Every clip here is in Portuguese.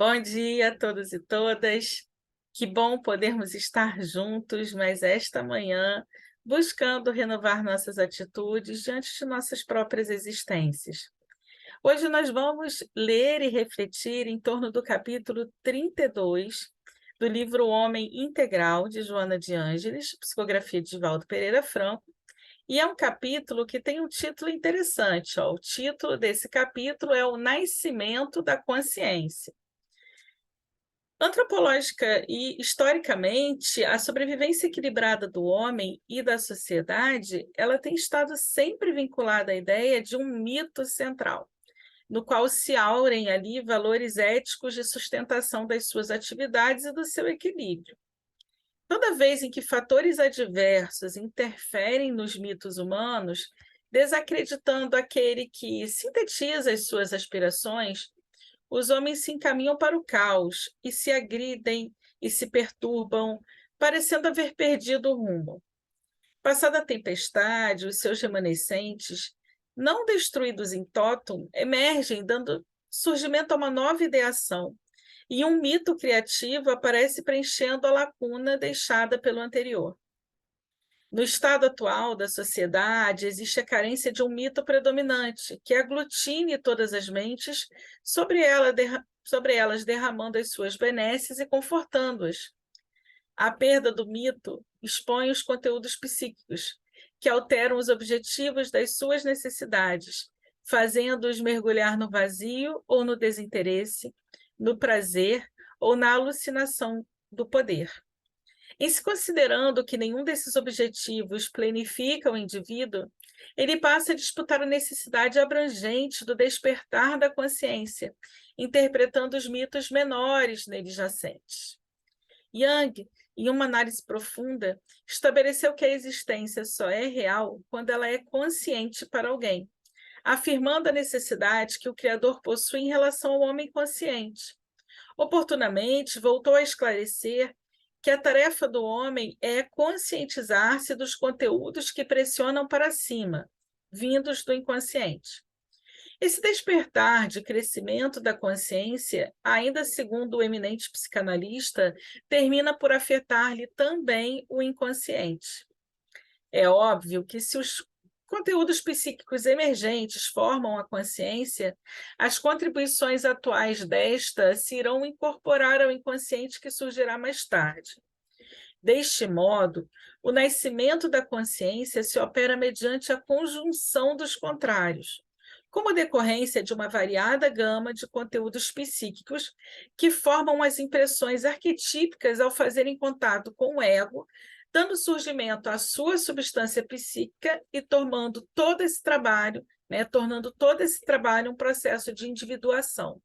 Bom dia a todos e todas. Que bom podermos estar juntos, mas esta manhã, buscando renovar nossas atitudes diante de nossas próprias existências. Hoje nós vamos ler e refletir em torno do capítulo 32 do livro O Homem Integral, de Joana de Ângeles, psicografia de Valdo Pereira Franco, e é um capítulo que tem um título interessante. O título desse capítulo é O Nascimento da Consciência. Antropológica e historicamente, a sobrevivência equilibrada do homem e da sociedade, ela tem estado sempre vinculada à ideia de um mito central, no qual se aurem ali valores éticos de sustentação das suas atividades e do seu equilíbrio. Toda vez em que fatores adversos interferem nos mitos humanos, desacreditando aquele que sintetiza as suas aspirações, os homens se encaminham para o caos e se agridem e se perturbam, parecendo haver perdido o rumo. Passada a tempestade, os seus remanescentes, não destruídos em totum, emergem, dando surgimento a uma nova ideação, e um mito criativo aparece preenchendo a lacuna deixada pelo anterior. No estado atual da sociedade, existe a carência de um mito predominante, que aglutine todas as mentes sobre elas, derramando as suas benesses e confortando-as. A perda do mito expõe os conteúdos psíquicos, que alteram os objetivos das suas necessidades, fazendo-os mergulhar no vazio ou no desinteresse, no prazer ou na alucinação do poder. Em se considerando que nenhum desses objetivos planifica o indivíduo, ele passa a disputar a necessidade abrangente do despertar da consciência, interpretando os mitos menores neles jacentes. Jung, em uma análise profunda, estabeleceu que a existência só é real quando ela é consciente para alguém, afirmando a necessidade que o Criador possui em relação ao homem consciente. Oportunamente, voltou a esclarecer que a tarefa do homem é conscientizar-se dos conteúdos que pressionam para cima, vindos do inconsciente. Esse despertar de crescimento da consciência, ainda segundo o eminente psicanalista, termina por afetar-lhe também o inconsciente. É óbvio que se os conteúdos psíquicos emergentes formam a consciência, as contribuições atuais desta se irão incorporar ao inconsciente que surgirá mais tarde. Deste modo, o nascimento da consciência se opera mediante a conjunção dos contrários, como decorrência de uma variada gama de conteúdos psíquicos que formam as impressões arquetípicas ao fazerem contato com o ego, dando surgimento à sua substância psíquica e tornando todo esse trabalho um processo de individuação.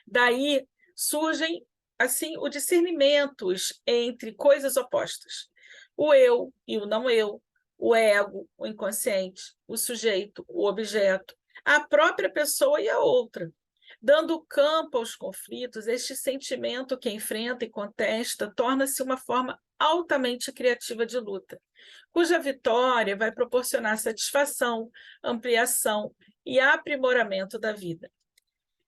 Daí surgem assim os discernimentos entre coisas opostas: o eu e o não eu, o ego, o inconsciente, o sujeito, o objeto, a própria pessoa e a outra. Dando campo aos conflitos, este sentimento que enfrenta e contesta torna-se uma forma altamente criativa de luta, cuja vitória vai proporcionar satisfação, ampliação e aprimoramento da vida.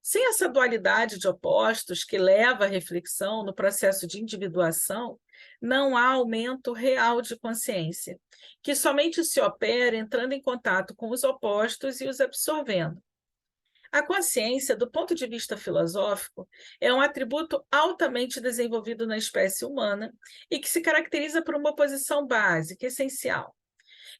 Sem essa dualidade de opostos que leva à reflexão no processo de individuação, não há aumento real de consciência, que somente se opera entrando em contato com os opostos e os absorvendo. A consciência, do ponto de vista filosófico, é um atributo altamente desenvolvido na espécie humana e que se caracteriza por uma posição básica, essencial,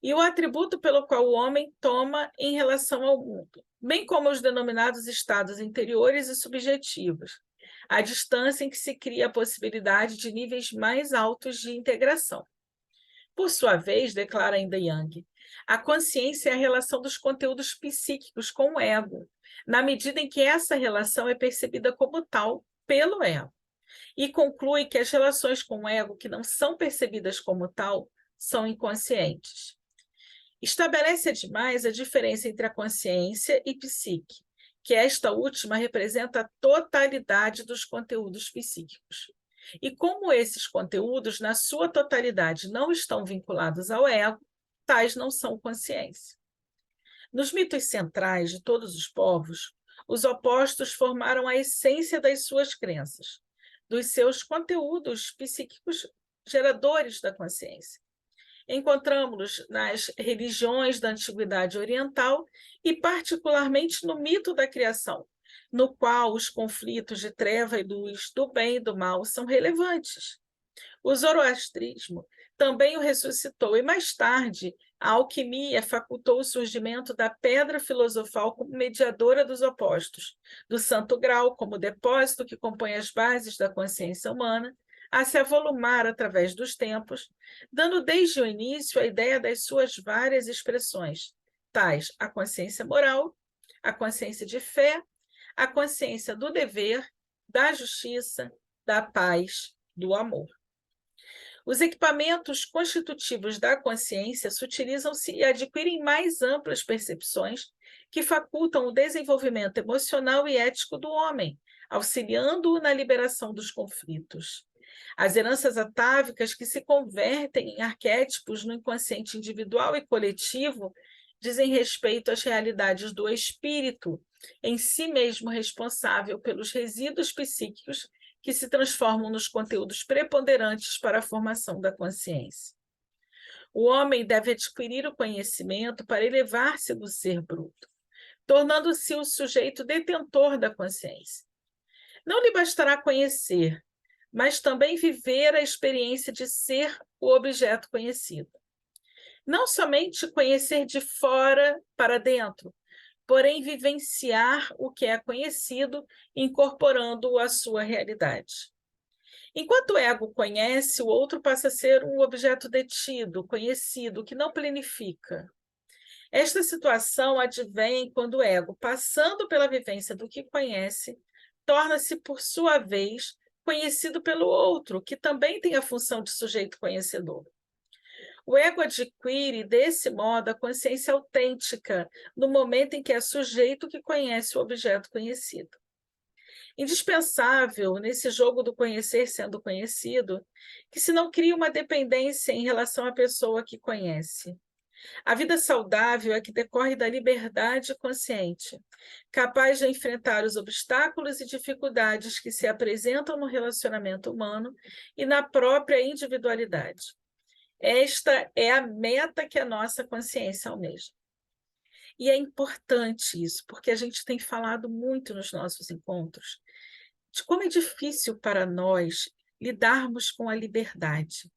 e o atributo pelo qual o homem toma em relação ao mundo, bem como os denominados estados interiores e subjetivos, a distância em que se cria a possibilidade de níveis mais altos de integração. Por sua vez, declara ainda Jung, a consciência é a relação dos conteúdos psíquicos com o ego, na medida em que essa relação é percebida como tal pelo ego, e conclui que as relações com o ego que não são percebidas como tal são inconscientes. Estabelece ademais a diferença entre a consciência e psique, que esta última representa a totalidade dos conteúdos psíquicos. E como esses conteúdos, na sua totalidade, não estão vinculados ao ego, tais não são consciência. Nos mitos centrais de todos os povos, os opostos formaram a essência das suas crenças, dos seus conteúdos psíquicos geradores da consciência. Encontramos-los nas religiões da Antiguidade Oriental e, particularmente, no mito da criação, no qual os conflitos de treva e luz, do bem e do mal, são relevantes. O zoroastrismo também o ressuscitou e, mais tarde, a alquimia facultou o surgimento da pedra filosofal como mediadora dos opostos, do Santo Grau como depósito que compõe as bases da consciência humana, a se avolumar através dos tempos, dando desde o início a ideia das suas várias expressões, tais a consciência moral, a consciência de fé, a consciência do dever, da justiça, da paz, do amor. Os equipamentos constitutivos da consciência sutilizam-se e adquirem mais amplas percepções que facultam o desenvolvimento emocional e ético do homem, auxiliando-o na liberação dos conflitos. As heranças atávicas que se convertem em arquétipos no inconsciente individual e coletivo dizem respeito às realidades do espírito, em si mesmo responsável pelos resíduos psíquicos que se transformam nos conteúdos preponderantes para a formação da consciência. O homem deve adquirir o conhecimento para elevar-se do ser bruto, tornando-se o sujeito detentor da consciência. Não lhe bastará conhecer, mas também viver a experiência de ser o objeto conhecido. Não somente conhecer de fora para dentro, porém vivenciar o que é conhecido, incorporando-o à sua realidade. Enquanto o ego conhece, o outro passa a ser um objeto detido, conhecido, que não planifica. Esta situação advém quando o ego, passando pela vivência do que conhece, torna-se, por sua vez, conhecido pelo outro, que também tem a função de sujeito conhecedor. O ego adquire, desse modo, a consciência autêntica, no momento em que é sujeito que conhece o objeto conhecido. Indispensável, nesse jogo do conhecer sendo conhecido, que se não crie uma dependência em relação à pessoa que conhece. A vida saudável é que decorre da liberdade consciente, capaz de enfrentar os obstáculos e dificuldades que se apresentam no relacionamento humano e na própria individualidade. Esta é a meta que a nossa consciência almeja. E é importante isso, porque a gente tem falado muito nos nossos encontros de como é difícil para nós lidarmos com a liberdade.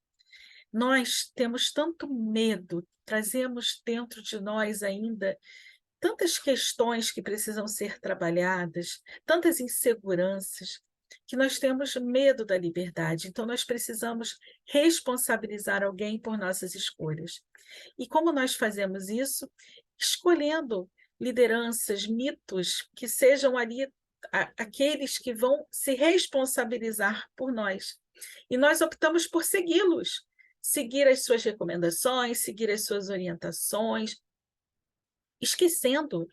Nós temos tanto medo, trazemos dentro de nós ainda tantas questões que precisam ser trabalhadas, tantas inseguranças, que nós temos medo da liberdade. Então, nós precisamos responsabilizar alguém por nossas escolhas. E como nós fazemos isso? Escolhendo lideranças, mitos, que sejam ali aqueles que vão se responsabilizar por nós. E nós optamos por segui-los, seguir as suas recomendações, seguir as suas orientações, esquecendo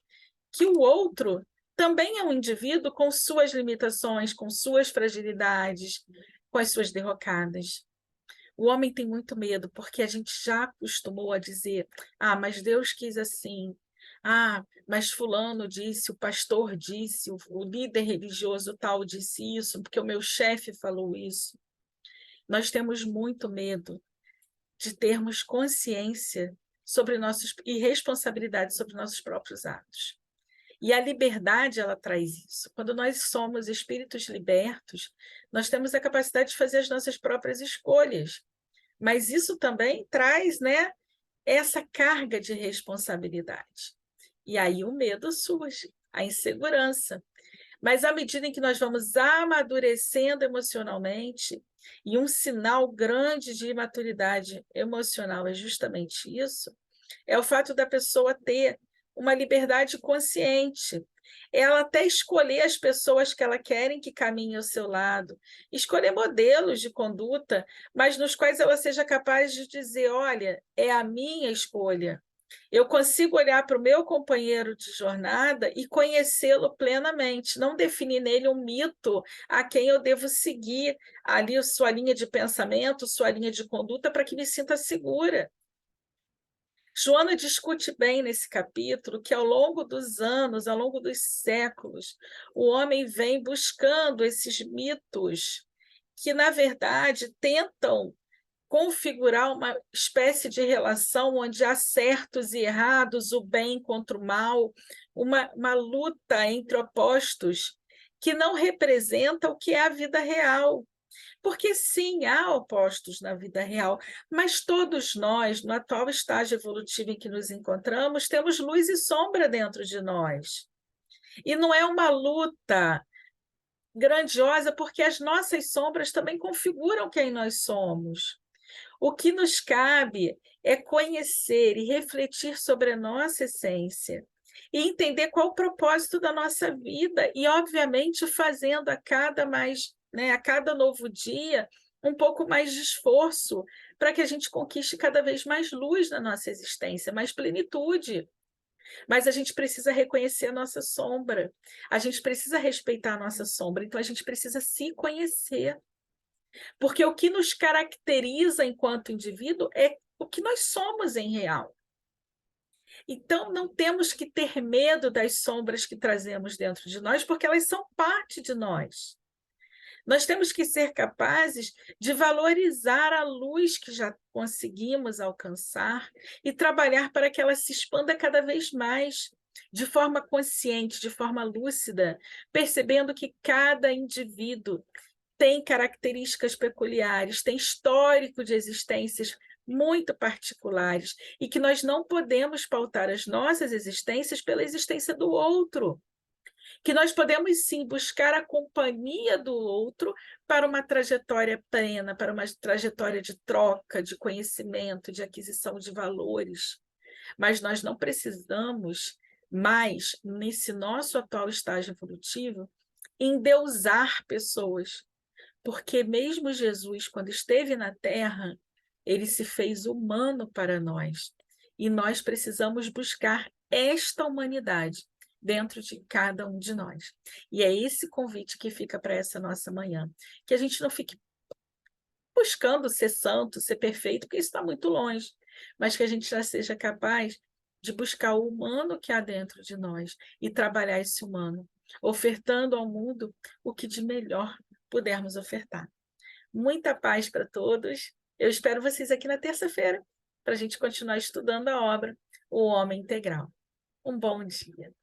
que o outro também é um indivíduo com suas limitações, com suas fragilidades, com as suas derrocadas. O homem tem muito medo, porque a gente já acostumou a dizer: ah, mas Deus quis assim, ah, mas fulano disse, o pastor disse, o líder religioso tal disse isso, porque o meu chefe falou isso. Nós temos muito medo de termos consciência sobre nossos e responsabilidade sobre nossos próprios atos. E a liberdade, ela traz isso. Quando nós somos espíritos libertos, nós temos a capacidade de fazer as nossas próprias escolhas. Mas isso também traz, né, essa carga de responsabilidade. E aí o medo surge, a insegurança. Mas à medida em que nós vamos amadurecendo emocionalmente, e um sinal grande de maturidade emocional é justamente isso, é o fato da pessoa ter uma liberdade consciente. Ela até escolher as pessoas que ela querem que caminhem ao seu lado, escolher modelos de conduta, mas nos quais ela seja capaz de dizer: olha, é a minha escolha. Eu consigo olhar para o meu companheiro de jornada e conhecê-lo plenamente, não definir nele um mito a quem eu devo seguir ali sua linha de pensamento, sua linha de conduta, para que me sinta segura. Joana discute bem nesse capítulo que, ao longo dos anos, ao longo dos séculos, o homem vem buscando esses mitos que, na verdade, tentam configurar uma espécie de relação onde há certos e errados, o bem contra o mal, uma luta entre opostos que não representa o que é a vida real. Porque, sim, há opostos na vida real, mas todos nós, no atual estágio evolutivo em que nos encontramos, temos luz e sombra dentro de nós. E não é uma luta grandiosa, porque as nossas sombras também configuram quem nós somos. O que nos cabe é conhecer e refletir sobre a nossa essência e entender qual o propósito da nossa vida e, obviamente, fazendo a cada a cada novo dia, um pouco mais de esforço para que a gente conquiste cada vez mais luz na nossa existência, mais plenitude. Mas a gente precisa reconhecer a nossa sombra, a gente precisa respeitar a nossa sombra, então a gente precisa se conhecer. Porque o que nos caracteriza enquanto indivíduo é o que nós somos em real. Então, não temos que ter medo das sombras que trazemos dentro de nós, porque elas são parte de nós. Nós temos que ser capazes de valorizar a luz que já conseguimos alcançar e trabalhar para que ela se expanda cada vez mais, de forma consciente, de forma lúcida, percebendo que cada indivíduo tem características peculiares, tem histórico de existências muito particulares e que nós não podemos pautar as nossas existências pela existência do outro, que nós podemos sim buscar a companhia do outro para uma trajetória plena, para uma trajetória de troca, de conhecimento, de aquisição de valores, mas nós não precisamos mais, nesse nosso atual estágio evolutivo, endeusar pessoas, porque mesmo Jesus, quando esteve na Terra, ele se fez humano para nós. E nós precisamos buscar esta humanidade dentro de cada um de nós. E é esse convite que fica para essa nossa manhã. Que a gente não fique buscando ser santo, ser perfeito, porque isso está muito longe, mas que a gente já seja capaz de buscar o humano que há dentro de nós e trabalhar esse humano, ofertando ao mundo o que de melhor pudermos ofertar. Muita paz para todos. Eu espero vocês aqui na terça-feira para a gente continuar estudando a obra O Homem Integral. Um bom dia.